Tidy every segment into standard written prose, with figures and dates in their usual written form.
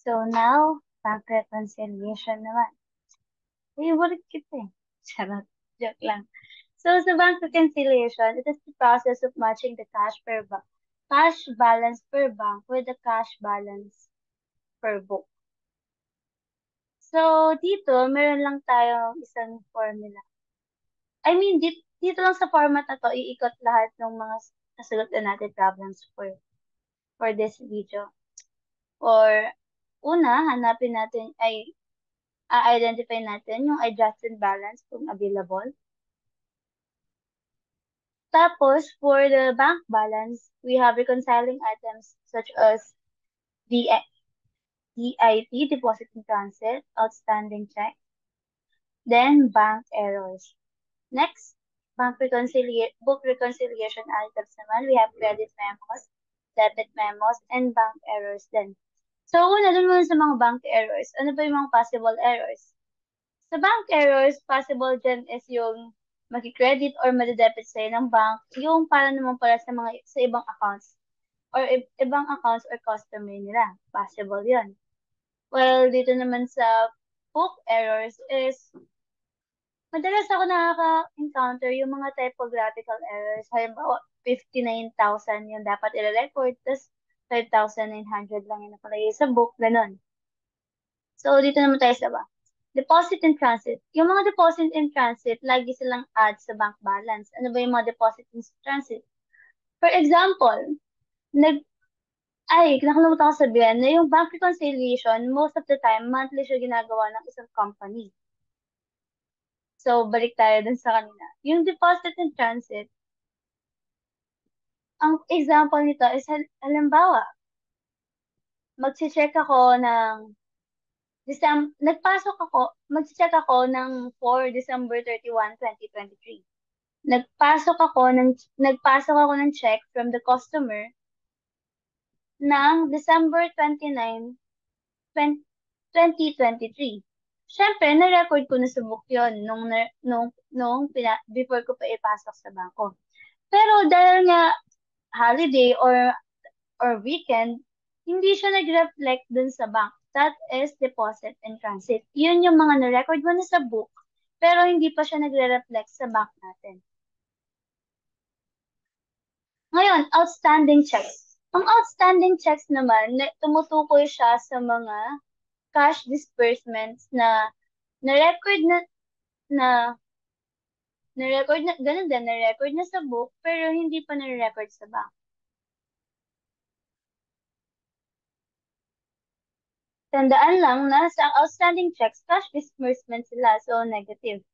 So now, bank reconciliation naman. Favorite kita eh. Charot. Joke lang. So sa bank reconciliation, it is the process of matching the cash balance per bank with the cash balance per book. So dito, meron lang tayong isang formula. I mean, dito lang sa format na to, iikot lahat ng mga nasagot na natin problems for this video. Or una, hanapin natin ay identify natin yung adjusted balance kung available. Tapos, for the bank balance, we have reconciling items such as DIT, deposit in transit, outstanding check, then bank errors. Next, book reconciliation items naman, we have credit memos, debit memos, and bank errors then. So, una dun muna sa mga bank errors. Ano ba yung mga possible errors? Sa bank errors, possible dyan is yung maki-credit or madi-debit sa'yo ng bank, yung para naman pala sa ibang accounts or ibang accounts or customer nila. Possible yun. Well, dito naman sa book errors is madalas ako nakaka-encounter yung mga typographical errors. Halimbawa, 59,000 yung dapat i-record, tapos 5,900 lang yung nakalagay sa book, ganun. So, dito naman tayo sa ba? Deposit in transit. Yung mga deposit in transit, lagi silang add sa bank balance. Ano ba yung mga deposit in transit? For example, nakalimutan ko sabihin na yung bank reconciliation, most of the time, monthly siya ginagawa ng isang company. So, balik tayo dun sa kanina. Yung deposit in transit, ang example nito is, halimbawa, magche-check ako ng magche-check ako ng 4 December 31, 2023. Nagpasok ako ng check from the customer ng December 29, 2023. Siyempre, na-record ko na sa book yun before ko pa ipasok sa bangko. Pero dahil nga holiday or weekend, hindi siya nag-reflect dun sa bank. That is deposit in transit. Yun yung mga na-record mo na sa book, pero hindi pa siya nagre-reflect sa bank natin. Ngayon, outstanding checks. Ang outstanding checks naman, tumutukoy siya sa mga cash disbursements na na-record na ganun din, na-record na sa book, pero hindi pa na-record sa bank. Tandaan lang na sa outstanding checks, cash disbursements sila, so negative.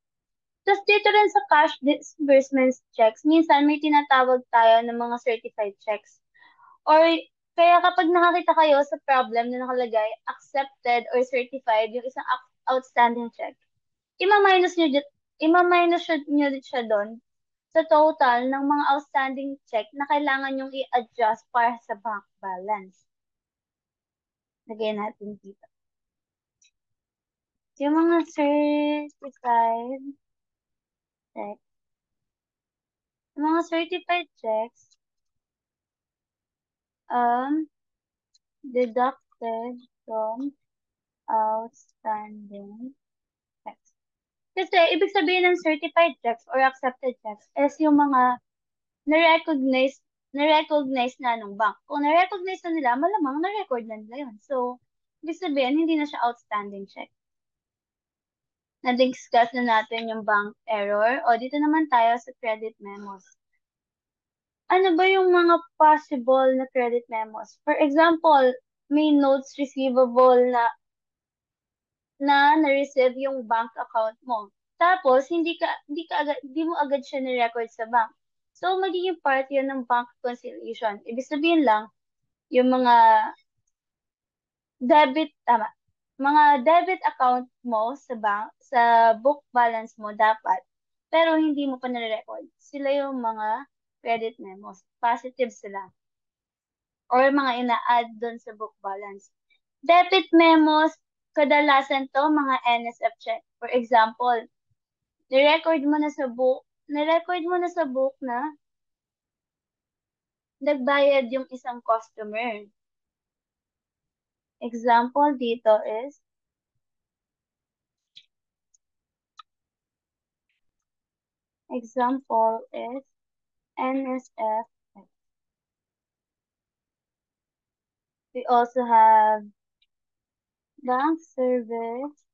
Tapos dito rin sa cash disbursements checks, minsan may tinatawag tayo ng mga certified checks. Or kaya kapag nakakita kayo sa problem na nakalagay, accepted or certified yung isang outstanding check, ima-minus nyo siya doon sa total ng mga outstanding check na kailangan yung i-adjust para sa bank balance. Lagyan natin dito. Yung mga certified checks, deducted from outstanding checks. Kasi, ibig sabihin ng certified checks or accepted checks is yung mga na-recognize na ng bank. Kung na-recognize na nila, malamang na-record na nila yun. So, ibig sabihin, hindi na siya outstanding check. Na-discuss na natin yung bank error. O, dito naman tayo sa credit memos. Ano ba yung mga possible na credit memos? For example, may notes receivable na-receive yung bank account mo. Tapos, hindi mo agad siya ni-record sa bank. So, magiging part yun ng bank reconciliation. Ibig sabihin lang, yung mga debit account mo sa bank, sa book balance mo dapat, pero hindi mo pa na-record. Sila yung mga credit memos. Positive sila. Or mga ina-add doon sa book balance. Debit memos, kadalasan to mga NSF check. For example, ni-record mo na sa book na nagbayad yung isang customer. Example dito is NSF. We also have bank service,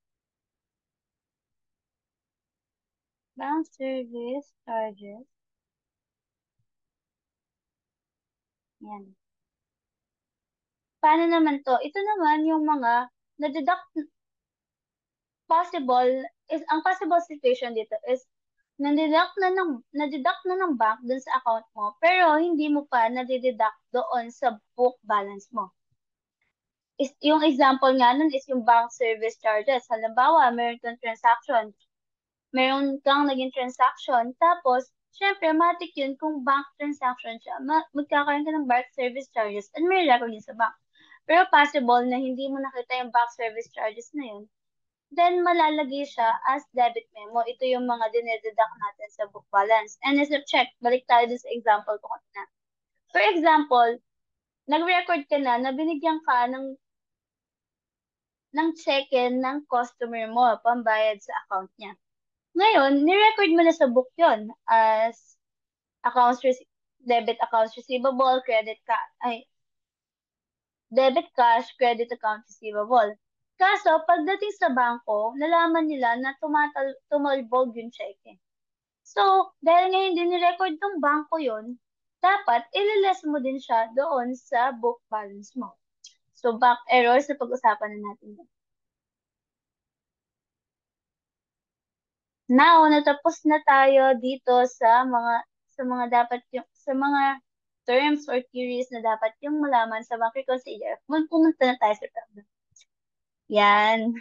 charges. Yan. Paano naman to? Ito naman yung mga na-deduct possible ang possible situation dito is na-deduct na ng bank dun sa account mo, pero hindi mo pa na-deduct doon sa book balance mo. Yung example nga nun is yung bank service charges. Halimbawa, meron kang naging transaction, tapos, syempre, matik yun kung bank transaction siya, magkakaroon ka ng bank service charges and may record yun sa bank. Pero possible na hindi mo nakita yung bank service charges na yun, then malalagay siya as debit memo. Ito yung mga dinededuct natin sa book balance. And as a check, balik tayo dun sa example ko kanina. For example, nag-record ka na binigyan ka ng check-in ng customer mo, pambayad sa account niya. Ngayon, ni-record mo na sa book yon as debit accounts receivable, debit cash, credit account receivable. Kaso, pagdating sa bangko, nalaman nila na tumalbog yung cheque. So, dahil ngayon din ni-record ng bangko yon, dapat ililes mo din siya doon sa book balance mo. So, back errors na pag-usapan na natin. Now, natapos na tayo dito sa mga dapat yung sa mga terms or theories na dapat yung malaman sa bank reconciliation. Pumunta na tayo sa problem. Yan.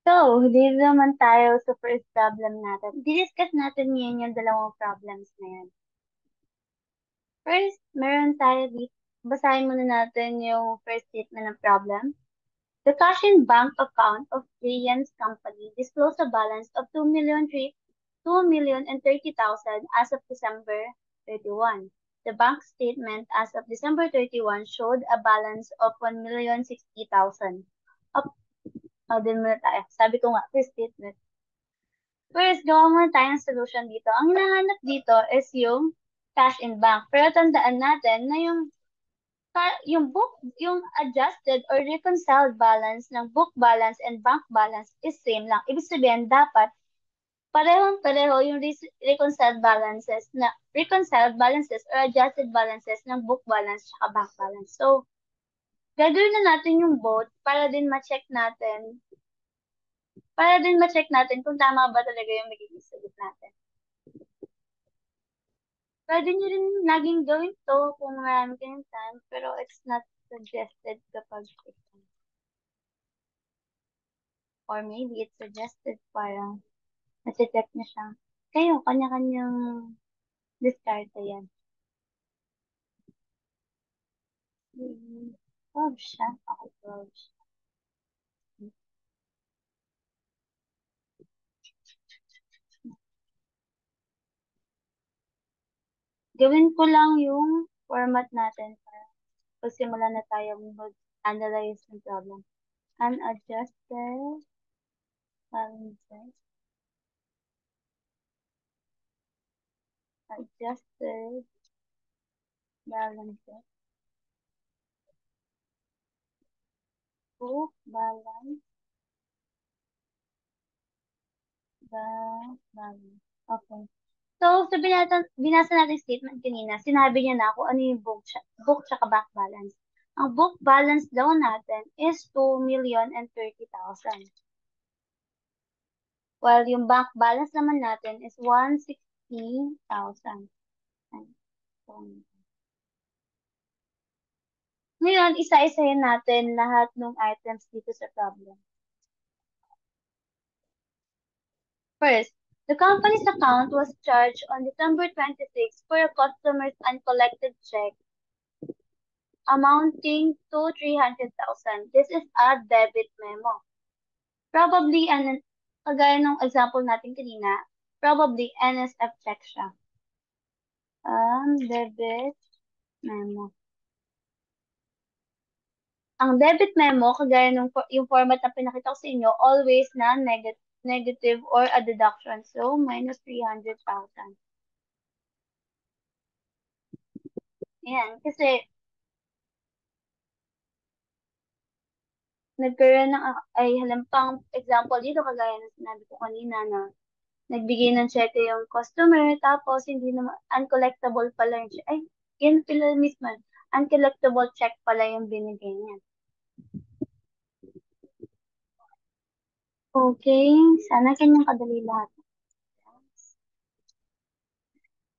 So, dito naman tayo sa first problem natin. Discuss natin ngayon yung dalawang problems na yan. First, meron tayo dito. Basahin muna natin yung first statement ng problem. The cash in bank account of Rian's company disclosed a balance of 2,030,000 as of December 31. The bank statement as of December 31 showed a balance of 1,060,000. Din muna tayo. Sabi ko nga, first statement. First, gawa muna tayo ng solution dito. Ang hinahanap dito is yung cash in bank. Pero tandaan natin na yung adjusted or reconciled balance ng book balance and bank balance is same lang. Ibig sabihin, dapat parehong-pareho yung reconciled balances or adjusted balances ng book balance at bank balance. So, gagawin na natin yung both para din ma-check natin kung tama ba talaga yung magiging sagot natin. Pwede nyo rin laging gawin to kung marami kayong time, pero it's not suggested kapag or maybe it's suggested parang nasi-check na siya. Kayo, kanya-kanyang discarte yan. 12 siya. Okay, 12 siya. Gawin ko lang yung format natin para pagsimula na tayo mag-analyze ng problem. Unadjusted balances. Adjusted balances. Book balance. Balance. Okay. So, binasa natin statement kanina, sinabi niya na kung ano yung book tsaka bank balance. Ang book balance daw natin is 2,030,000. While yung bank balance naman natin is 160,000. Ngayon, isa-isahin natin lahat ng items dito sa problem. First, the company's account was charged on December 26 for a customer's uncollected check amounting to 300,000. This is a debit memo. Probably, kagaya ng example natin kanina, probably NSF check siya. Debit memo. Ang debit memo, kagaya ng yung format na pinakita ko sa inyo, always na negative or a deduction. So, minus 300,000. Ayan, kasi nagkaroon ng, ay halampang example dito, kagaya ng sinabi ko kanina na nagbigay ng cheque yung customer, tapos hindi naman, uncollectible pala yung check. Ay, yun pala mismo. Uncollectible check pala yung binigay niya. Okay, sana kanyang kadali lahat.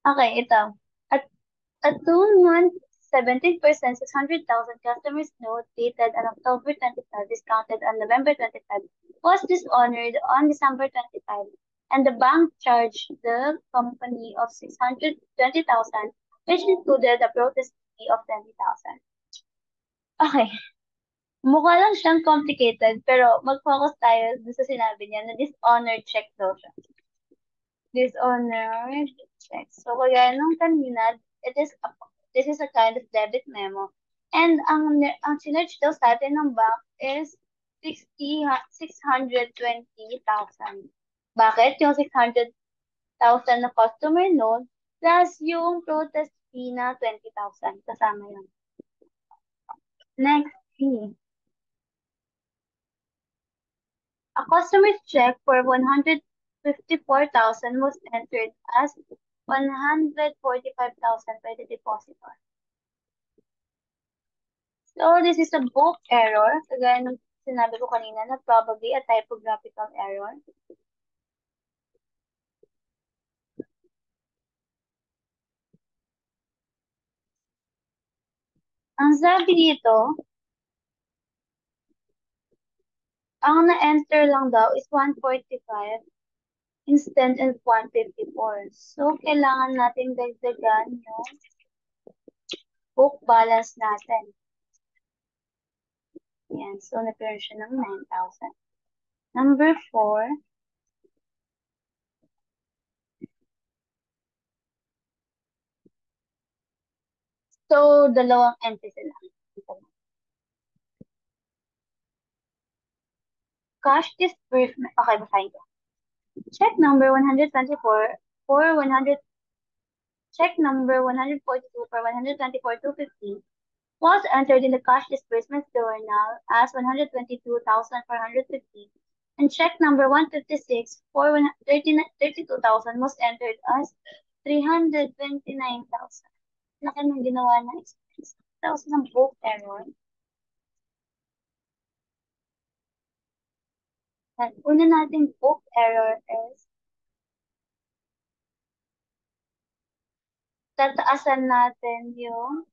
Okay, ito. At a 2-month, 17%, 600,000 customers note dated on October 25, discounted on November 25, was dishonored on December 25, and the bank charged the company of 620,000, which included a protest fee of 20,000. Okay, mukha lang siyang complicated, pero mag-focus tayo dun sa sinabi niya na dishonored check daw siya. Dishonored check. So, kaya nung kanina, it is a, this is a kind of debit memo. And ang sinerge daw sa atin ng bank is 620,000. Bakit? Yung 600,000 na customer note plus yung protest fee na 20,000. Kasama yun. Next fee. A customer's check for 154,000 was entered as 145,000 by the depositor. So, this is a book error. Kagaya ng sinabi ko kanina na probably a typographical error. Ang sabi dito, ang na-enter lang daw is 145 instead of 154. So, kailangan natin dagdagan yung book balance natin. Yan. So, nagkaroon siya ng 9,000. Number 4, so, dalawang entry sila. Cash disbursement. Okay, basahin ko. Check number 124 for 100, check number 142 for 124,250 was entered in the cash disbursement journal as 122,450, and check number 156 for 32,000 was entered as 329,000. Laki ng ginawa ng expense. Tapos ng book error. Ang una nating book error is tataasan natin yung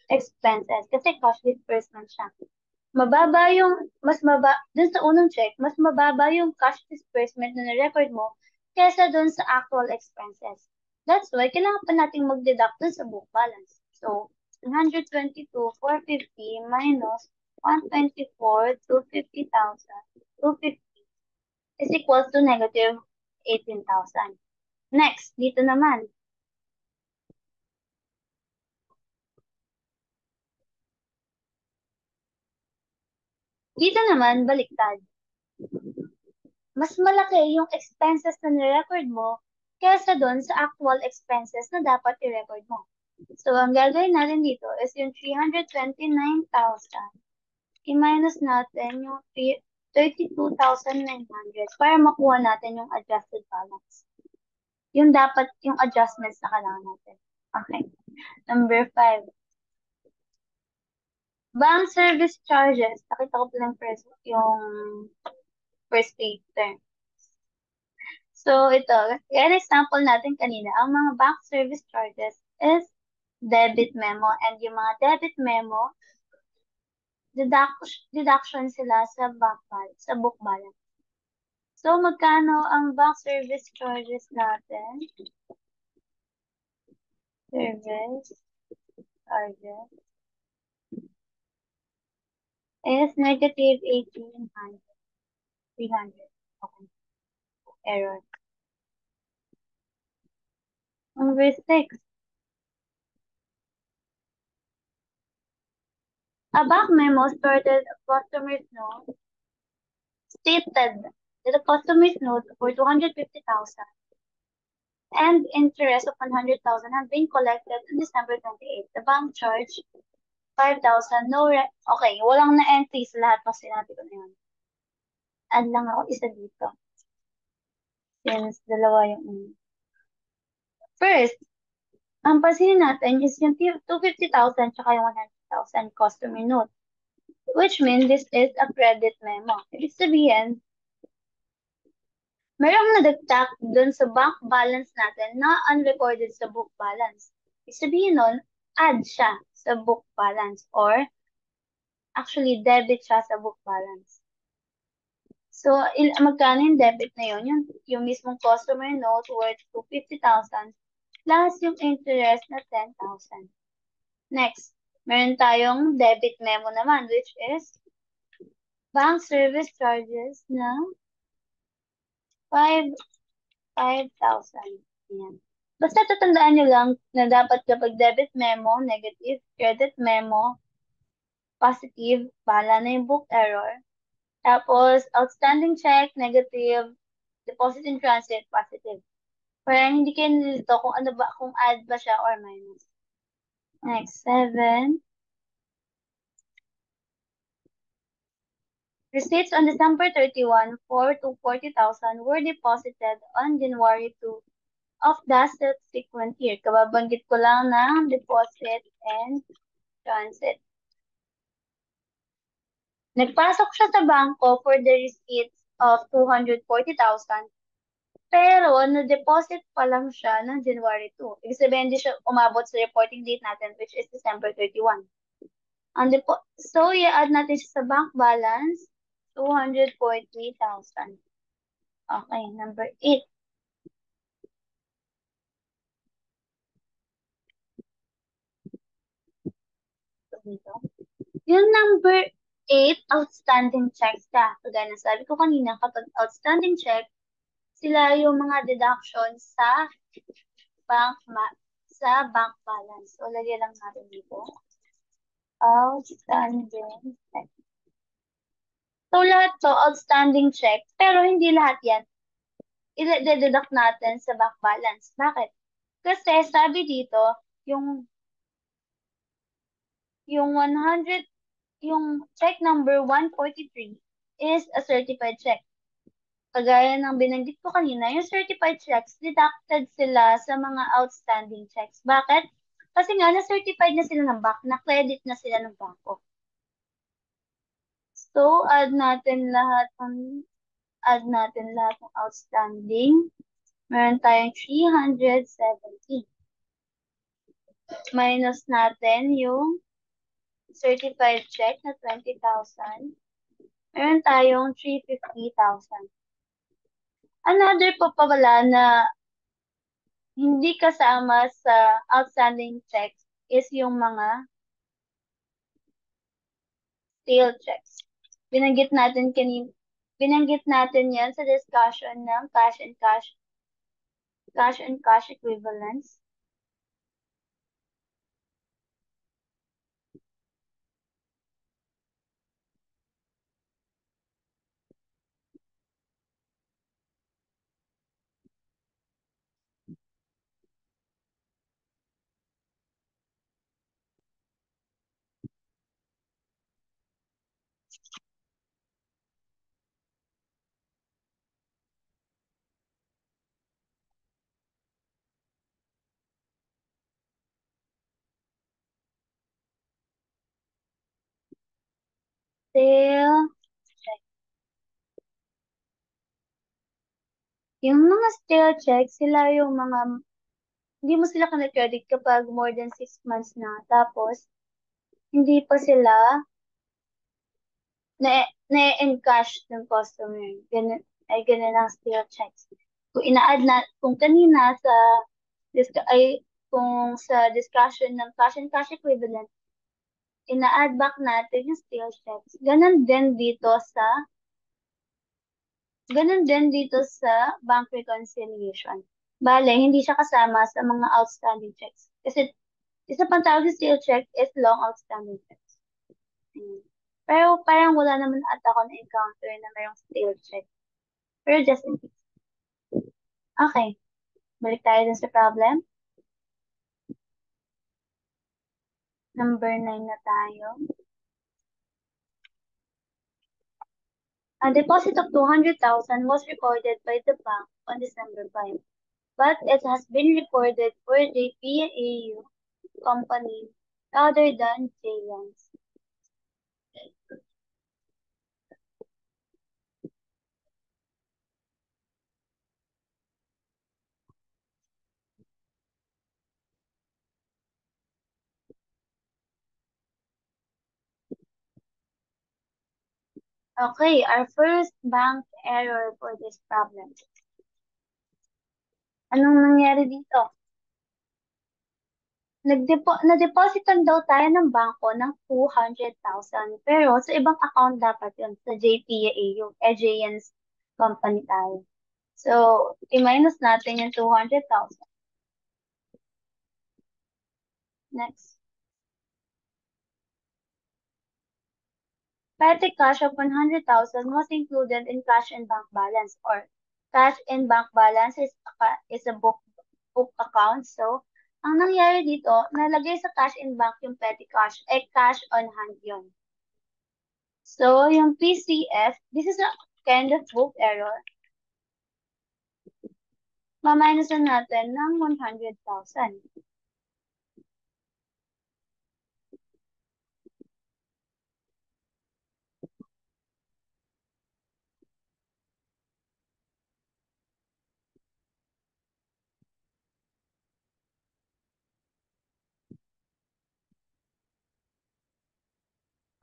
expenses kasi cash disbursement siya. Mababa yung, dun sa unang check, mas mababa yung cash disbursement na na-record mo kesa dun sa actual expenses. That's why, kailangan pa nating mag-deduct dun sa book balance. So, 122,450 minus 124,250,000, 250 is equals to negative 18,000. Next, dito naman. Dito naman, baliktad. Mas malaki yung expenses na ni-record mo kesa doon sa actual expenses na dapat i-record mo. So, ang gagawin natin dito is yung 329,000. I-minus natin yung 32,900 para makuha natin yung adjusted balance. Yung dapat, yung adjustments na kailangan natin. Okay. Number 5. Bank service charges. Nakita ko pa lang first, yung first page term. So, ito, yan example natin kanina, ang mga bank service charges is debit memo, and yung mga debit memo, deduction sila sa sa book balance. So, magkano ang bank service charges natin? Service charges is negative 1,800. 300. Okay. Error. Number 6. A bank memo started a customer's note stated that the customer's note for 250,000 and interest of 100,000 had been collected on December 28th. The bank charged 5,000, okay, walang na-entry sa lahat ng sinabi ko na yun. Add lang ako isa dito. Since dalawa yung first, ang pansinin natin is yung 250,000 tsaka yung 100,000 customer note. Which means this is a credit memo. Ibig sabihin, merong nadagdag dun sa bank balance natin na unrecorded sa book balance. Ibig sabihin nun, add siya sa book balance or actually debit siya sa book balance. So, magkano yung debit na yun? Yung mismong customer note worth 250,000 plus yung interest na 10,000. Next, meron tayong debit memo naman which is bank service charges na 5,000. Yan. Basta tatandaan nyo lang na dapat kapag debit memo, negative, credit memo, positive, bahala na yung book error. Tapos, outstanding check, negative, deposit in transit, positive. Para hindi kayo nilito kung ano ba, kung add ba siya or minus. Next, 7. Receipts on December 31 for 240,000 were deposited on January 2 of the subsequent year. Kababanggit ko lang ng deposit and transit. Nagpasok siya sa bangko for the receipts of 240,000 pero na-deposit pa lang siya ng January 2. Ibig sabihin, hindi siya umabot sa reporting date natin which is December 31. So, i-add natin siya sa bank balance, 240,000. Okay, number 8. Dito. Yung number 8, outstanding checks ka. Kagaya na sabi ko kanina, kapag outstanding check, sila yung mga deductions sa bank balance. So, lagyan lang natin dito. Outstanding check. So, lahat to outstanding check, pero hindi lahat yan i-deduct natin sa bank balance. Bakit? Kasi sabi dito, yung 100, yung check number 143 is a certified check. Kagaya ng binanggit ko kanina, yung certified checks, deducted sila sa mga outstanding checks. Bakit? Kasi nga, na-certified na sila ng bank, na-credit na sila ng bangko. So, add natin lahat ng outstanding. Meron tayong 370. Minus natin yung certified check na 20,000. Meron tayong 350,000. Another pa pala na hindi kasama sa outstanding checks is yung mga stale checks. Binanggit natin yan sa discussion ng cash and cash equivalents. Stale check. Yung mga stale checks, sila yung mga hindi mo sila ka-credit kapag more than 6 months na. Tapos, hindi pa sila na-encash ng customer. Ganun ang stale checks. Kung kanina kung sa discussion ng cash and cash equivalent, ina-add back natin yung stale checks. Ganun din dito sa bank reconciliation. Bale, hindi siya kasama sa mga outstanding checks. Kasi isa pang tawag sa stale check is long outstanding checks. Ayun. Pero parang wala naman ata ako na-encounter na mayroong stale check. Pero just in case. Okay, balik tayo dun sa problem. Number 9 na tayo. A deposit of 200,000 was recorded by the bank on December 5, but it has been recorded for the PAU company rather than Jayans. Okay, our first bank error for this problem. Anong nangyari dito? Na-depositan daw tayo ng bangko ng 200,000. Pero sa ibang account dapat yun. Sa JPA, yung Aegean's company tayo. So, i-minus natin yung 200,000. Next. Petty cash of 100,000 was included in cash and bank balance, or cash and bank balance is a book account. So, ang nangyari dito, nalagay sa cash and bank yung petty cash, cash on hand yun. So, yung PCF, this is a kind of book error. Maminusan natin ng 100,000.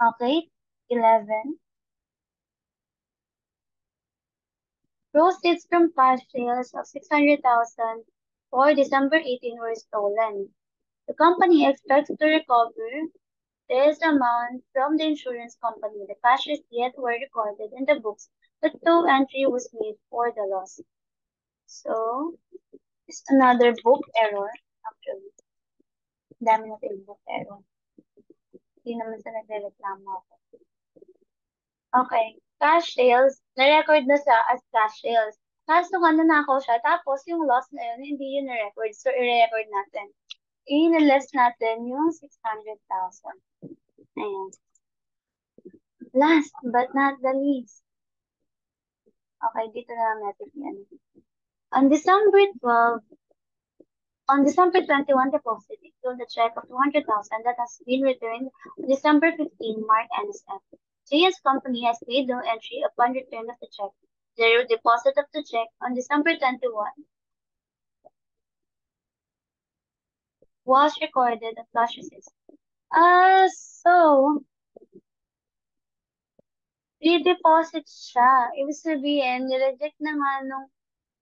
Okay, 11. Proceeds from cash sales of 600,000 for December 18 were stolen. The company expects to recover this amount from the insurance company. The cash receipts were recorded in the books, but no entry was made for the loss. So, it's another book error, actually. Dami natin book error. Hindi naman sa nagre-reklamo ako. Okay, cash sales, na-record na siya as cash sales. Kaso nga nanakaw siya, tapos yung loss na yun, hindi yun na-record. So, i-record natin. I-less natin yung 600,000. Ayan. Last but not the least. Okay, dito na lang natin yan. On December 12, on December 21, deposit include the check of 200,000 that has been returned on December 15, marked NSF. JS Company has made no entry upon return of the check. The deposit of the check on December 21 was recorded at cash receipts. So, re-deposit siya. Ibig sabihin, nireject na nga nung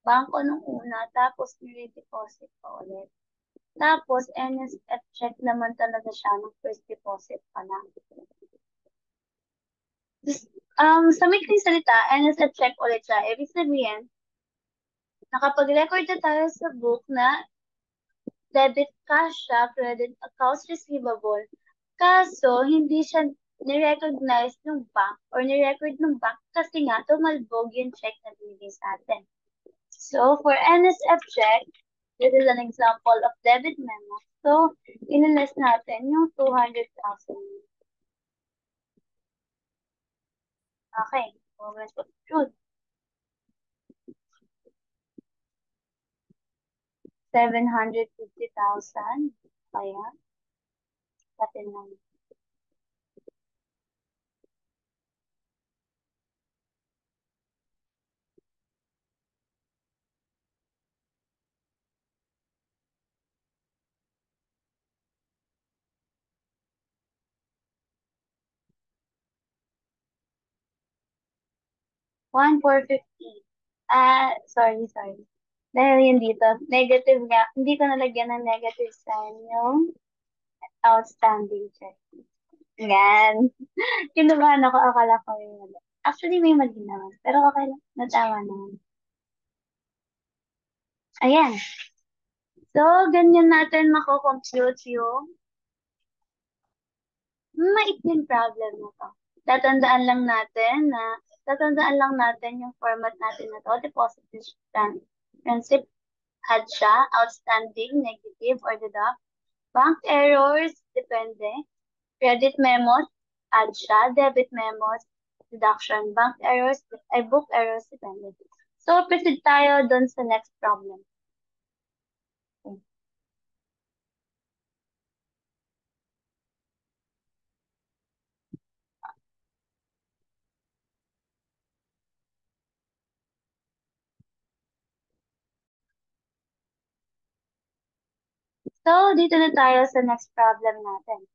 bangko nung una, tapos nire-deposit pa ulit. Tapos, NSF check naman talaga siya ng first deposit pa lang. Sa maikling salita, NSF check ulit siya. Ibig sabihin, nakapag-record na tayo sa book na debit cash siya, credit accounts receivable. Kaso, hindi siya ni-recognize ng bank or ni-record ng bank kasi nga tumalbog yung check na binigay sa atin. So, for NSF check, this is an example of debit memo. So, inilist natin yung 200,000. Okay, moment of truth. 750,000. Kaya, natin lang. 1,450. Sorry. Dahil yun dito, negative nga. Hindi ko nalagyan ng negative sign yung outstanding check. Yan. Kinubahan ako, akala ko yung mali. Actually, may mali naman. Pero okay lang. Natama naman. Ayan. So, ganyan natin mako-compute yung Maikling problem na to. Tatandaan lang natin yung format natin na to. Deposit principal had siya, outstanding, negative, or deduct. Bank errors, depende. Credit memos, add siya. Debit memos, deduction. Bank errors, ay book errors, depende. So, proceed tayo dun sa next problem. So, dito na tayo sa next problem natin.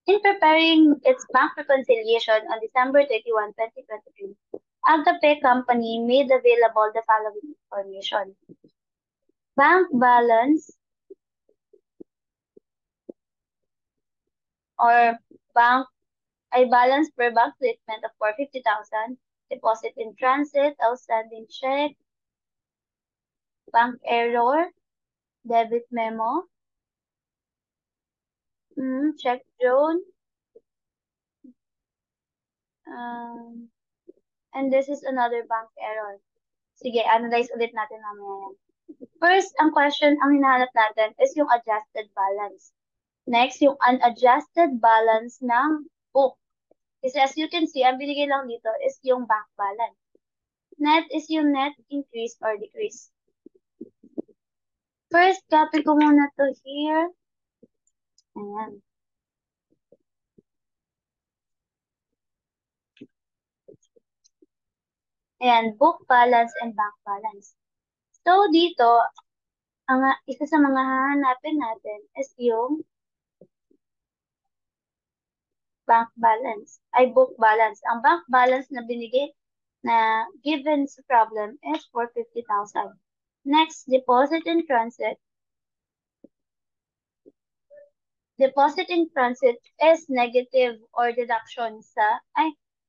In preparing its bank reconciliation on December 31, 2023, Agapay Company made available the following information. Bank balance or bank ay balance per bank statement of 450,000, deposit in transit, outstanding check, bank error, debit memo, check drawn, um, and this is another bank error. Sige, analyze ulit natin mamaya yan. First, ang question, ang hinahanap natin is yung adjusted balance. Next, yung unadjusted balance ng book. Kasi as you can see, ang binigay lang dito is yung bank balance. Net is yung net increase or decrease. First, copy ko muna to here. Ayan. Ayan, book balance and bank balance. So, dito, ang isa sa mga hahanapin natin is yung bank balance, ay book balance. Ang bank balance na binigay na given sa problem is 450,000. Next, deposit in transit. Deposit in transit is negative or deduction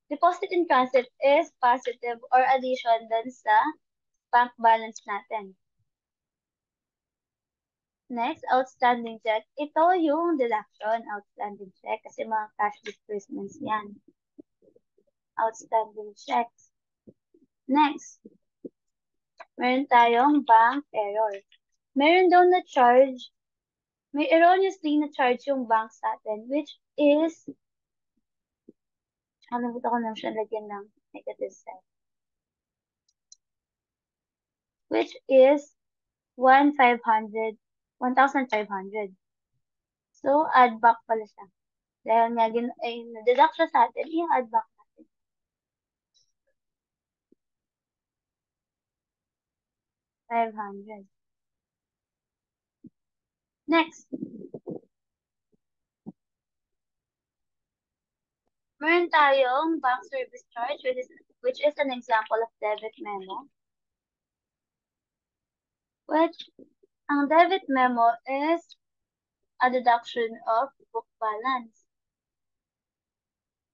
deposit in transit is positive or addition dun sa bank balance natin. Next, outstanding check. Ito yung deduction, outstanding check, kasi mga cash disbursements yan. Outstanding checks. Next, meron tayong bank error. Meron daw na charge, may erroneously na charge yung bank sa atin, which is, nakalimutan ko na siya lagyan ng negative sign. Which is 1,500. So, add back pala siya. Dahil nga, na-deduct siya sa atin, i-add back natin. 500. Next. Meron tayong bank service charge, which is an example of debit memo. Which, ang debit memo is a deduction of book balance.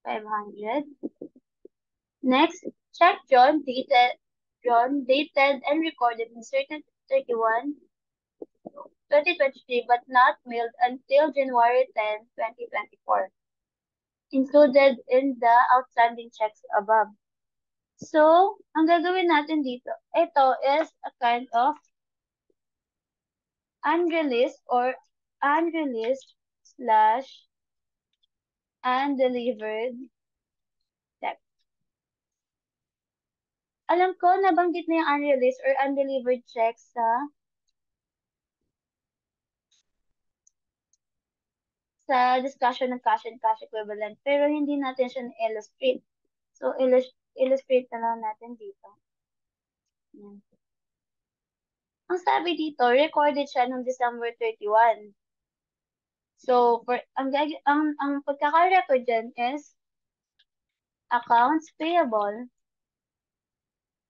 500. Next, check John dated and recorded in certain 31, 2023 but not mailed until January 10, 2024. Included in the outstanding checks above. So, ang gagawin natin dito, ito is a kind of unreleased or unreleased slash undelivered check. Alam ko, nabanggit na yung unreleased or undelivered checks sa discussion ng cash and cash equivalent, pero hindi natin siya na-illustrate. So, illustrate na lang natin dito. Yan. Ang sabi dito, recorded siya noong December 31. So, ang pagkaka-record dyan is accounts payable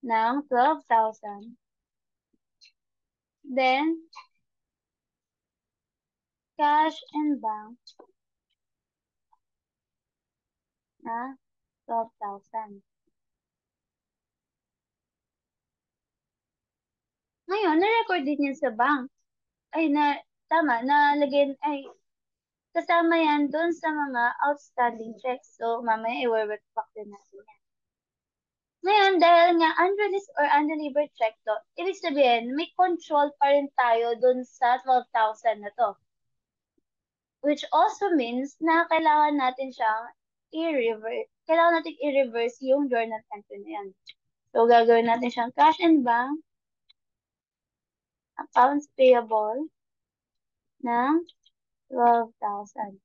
ng 12,000. Then, cash and bank na 12,000. Ngayon, na-record din yan sa bank. Ay, tama, nalagyan, ay, kasama yan dun sa mga outstanding checks. So, mamaya i-work back din natin yan. Ngayon, dahil nga unreleased or undelivered check to, ibig sabihin, may control pa rin tayo dun sa 12,000 na to. Which also means na kailangan natin siyang i-reverse. Kailangan natin i-reverse yung journal entry na yan. So, gagawin natin siyang cash and bank, accounts payable ng 12,000.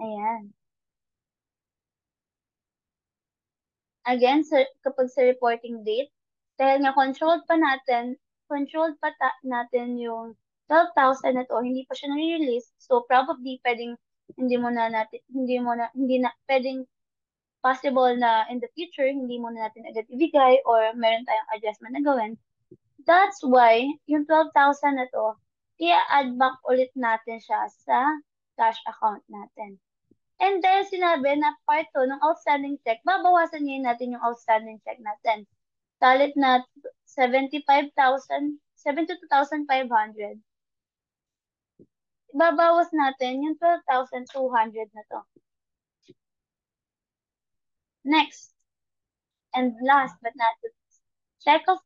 Ayan. Again, kapag sa reporting date, dahil nga controlled pa natin yung 12,000 na to, hindi pa siya na-release. So, probably, pwedeng hindi na, pwedeng possible na in the future, hindi mo na natin agad ibigay or meron tayong adjustment na gawin. That's why, yung 12,000 na to, i-add back ulit natin siya sa cash account natin. And dahil sinabi na part 2 ng outstanding check, babawasan ngayon natin yung outstanding check natin. Talit na 72,500. Babawas natin yung 12,200 na to. Next, and last but not least, check of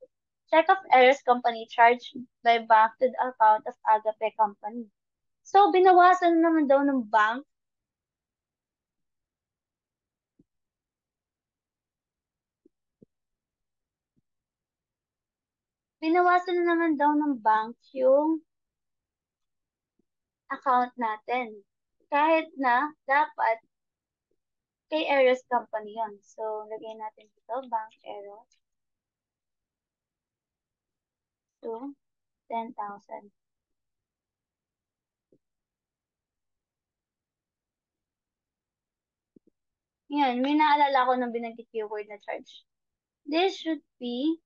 errors company charged by bank to the account of Agape Company. So, binawasan naman daw ng bank yung account natin. Kahit na dapat kay Eros Company yun. So, lagay natin dito, Bank Eros to 10,000. Yan, may naalala ko ng binanggit keyword na charge. This should be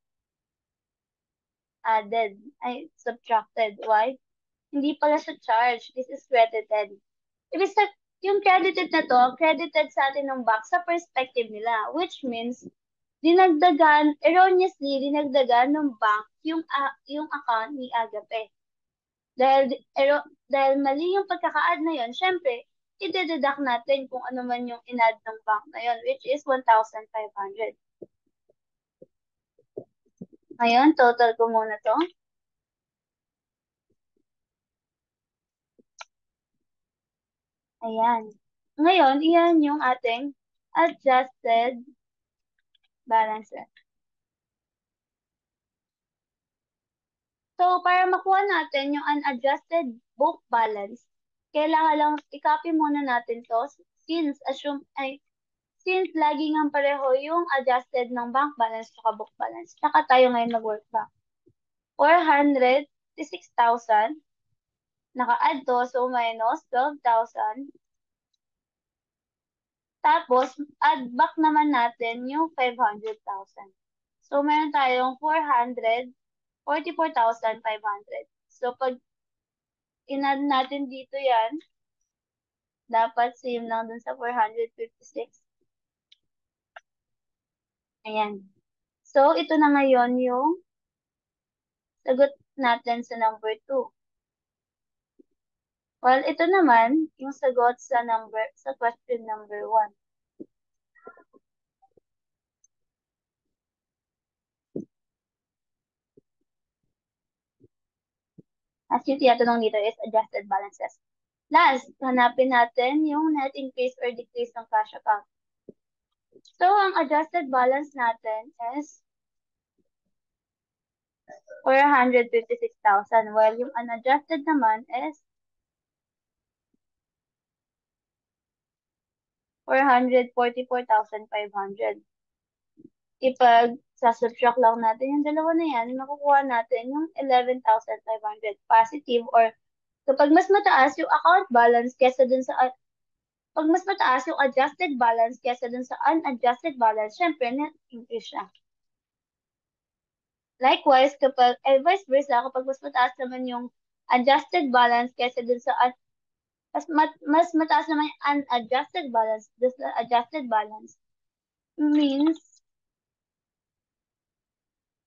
added, subtracted. Why? Hindi pala siya charge. This is credited. Ibig sabihin, yung credited na to, credited sa atin ng bank sa perspective nila, which means, erroneously dinagdagan ng bank yung account ni Agape. Dahil mali yung pagkaka-add na yun, syempre, i-deduct natin kung ano man yung in-add ng bank na yun, which is 1,500. Ngayon, total ko muna to. Ayan. Ngayon, iyan yung ating adjusted balances. So, para makuha natin yung unadjusted book balance, kailangan lang i-copy muna natin to since lagi nga pareho yung adjusted ng bank balance at book balance. Saka tayo ngayon mag-work back. 406,000. Naka-add to, so minus 12,000. Tapos, add back naman natin yung 500,000. So, meron tayong 444,500. So, pag in-add natin dito yan, dapat same lang dun sa 456. Ayan. So, ito na ngayon yung sagot natin sa number 2. Well, ito naman yung sagot sa question number 1. As yung tinatanong dito is adjusted balances. Last, hanapin natin yung net increase or decrease ng cash account. So, ang adjusted balance natin is 456,000, while yung unadjusted naman is 444,500. Ipag subtract lang natin yung dalawa na yan, makukuha natin yung 11,500 positive, or kapag mas mataas yung account balance kesa dun sa pag mas mataas yung adjusted balance kesa dun sa unadjusted balance, syempre net increase siya. Likewise, vice versa, kapag mas mataas naman yung adjusted balance kesa dun sa mas mataas naman yung unadjusted balance, the adjusted balance means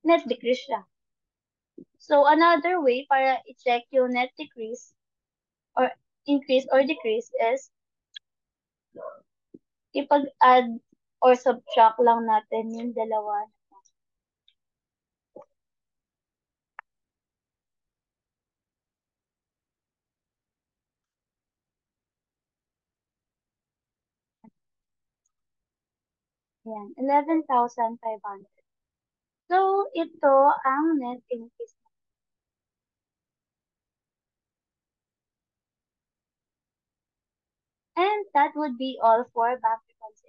net decrease siya. So another way para i-check yung net decrease or increase or decrease is ipag-add or subtract lang natin yung dalawa. Yan, 11,500. So, ito ang net increase. And that would be all for bank reconciliation.